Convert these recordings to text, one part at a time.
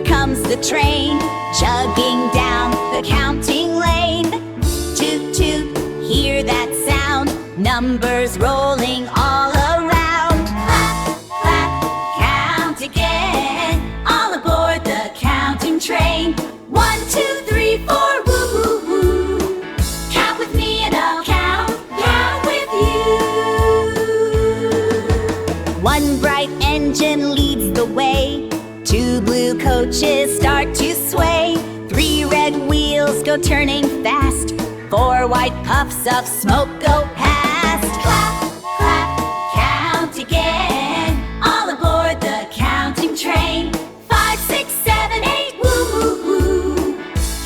Here comes the train, chugging down the counting lane. Toot toot, hear that sound, numbers rolling all around. Clap, clap, count again, all aboard the counting train. 1, 2, 3, 4, woo, woo, woo. Count with me and I'll count with you. One bright engine leads the way, 2 blue coaches start to sway, 3 red wheels go turning fast, 4 white puffs of smoke go past. Clap, clap, count again, all aboard the counting train. 5, 6, 7, 8, woo, woo, woo.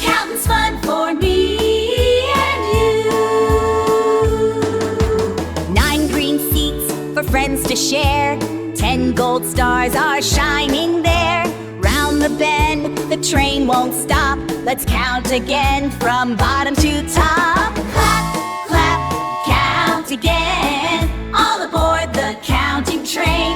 Counting's fun for me and you. 9 green seats for friends to share, 10 gold stars are shining there. Round the bend, the train won't stop. Let's count again from bottom to top. Clap, clap, count again, all aboard the counting train.